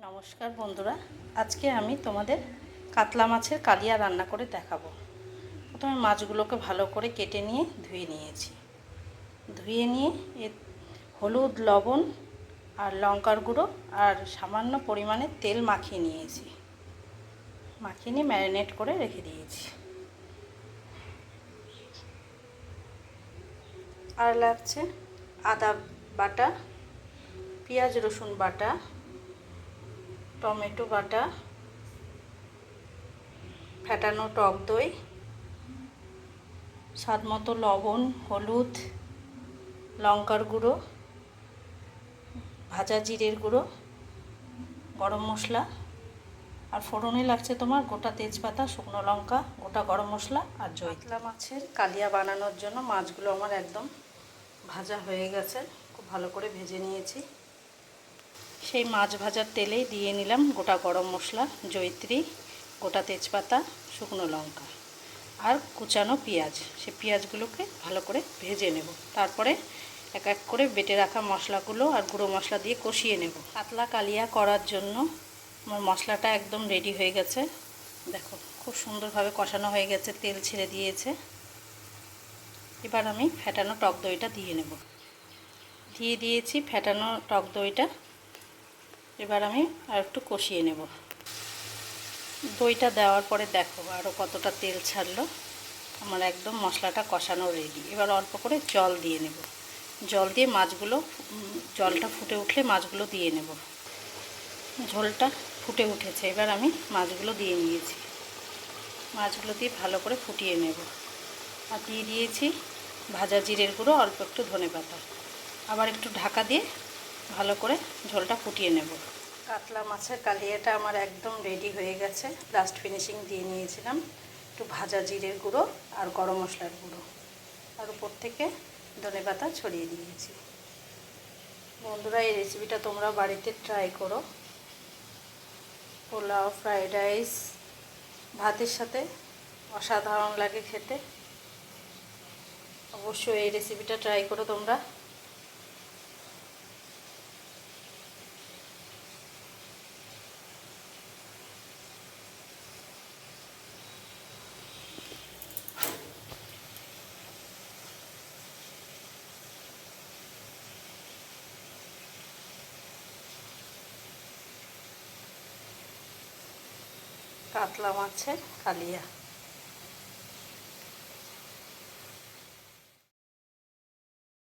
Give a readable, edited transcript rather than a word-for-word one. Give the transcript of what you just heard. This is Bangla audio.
নমস্কার বন্ধুরা, আজকে আমি তোমাদের কাতলা মাছের কালিয়া রান্না করে দেখাবো। প্রথমে মাছগুলোকে ভালো করে কেটে নিয়ে ধুয়ে নিয়েছি। ধুয়ে নিয়ে হলুদ, লবণ আর লঙ্কার গুঁড়ো আর সামান্য পরিমাণে তেল মাখিয়ে নিয়েছি। মাখিয়ে নিয়ে ম্যারিনেট করে রেখে দিয়েছি। আর লাগছে আদা বাটা, পেঁয়াজ রসুন বাটা, টমেটো বাটা, ফেটানো টক দই, স্বাদমতো লবণ, হলুদ, লঙ্কার গুঁড়ো, ভাজা জিরের গুঁড়ো, গরম মশলা, আর ফোড়নে লাগছে তোমার গোটা তেজপাতা, শুকনো লঙ্কা, গোটা গরম মশলা আর কাতলা মাছের কালিয়া বানানোর জন্য মাছগুলো আমার একদম ভাজা হয়ে গেছে। খুব ভালো করে ভেজে নিয়েছি। সেই মাছ ভাজার তেলেই দিয়ে নিলাম গোটা গরম মশলা, জয়িত্রী, গোটা তেজপাতা, শুকনো লঙ্কা আর কুচানো পেঁয়াজ। সেই পেঁয়াজগুলোকে ভালো করে ভেজে নেব। তারপরে এক এক করে বেটে রাখা মশলাগুলো আর গুঁড়ো মশলা দিয়ে কষিয়ে নেব। কাতলা কালিয়া করার জন্য আমার মশলাটা একদম রেডি হয়ে গেছে। দেখো, খুব সুন্দরভাবে কষানো হয়ে গেছে, তেল ছেড়ে দিয়েছে। এবার আমি ফেটানো টক দইটা দিয়ে নেব। দিয়ে দিয়েছি ফেটানো টক দইটা। এবার আমি আর একটু কষিয়ে নেব। দইটা দেওয়ার পরে দেখো আরও কতটা তেল ছাড়লো। আমার একদম মশলাটা কষানো রেডি। এবার অল্প করে জল দিয়ে নেব। জল দিয়ে মাছগুলো, জলটা ফুটে উঠলে মাছগুলো দিয়ে নেব। ঝোলটা ফুটে উঠেছে। এবার আমি মাছগুলো দিয়ে নিয়েছি। মাছগুলো দিয়ে ভালো করে ফুটিয়ে নেব। আর দিয়ে দিয়েছি ভাজা জিরের গুঁড়ো, অল্প একটু ধনেপাতা। আবার একটু ঢাকা দিয়ে ভালো করে ঝোলটা ফুটিয়ে নেব। কাতলা মাছের কালিয়াটা আমার একদম রেডি হয়ে গেছে। লাস্ট ফিনিশিং দিয়ে নিয়েছিলাম একটু ভাজা জিরের গুঁড়ো আর গরম মশলার গুঁড়ো, আর উপর থেকে ধনেপাতা ছড়িয়ে দিয়েছি। বন্ধুরা, এই রেসিপিটা তোমরা বাড়িতে ট্রাই করো। পোলাও, ফ্রাইড রাইস, ভাতের সাথে অসাধারণ লাগে খেতে। অবশ্যই এই রেসিপিটা ট্রাই করো তোমরা। কাতলা মাছের কালিয়া।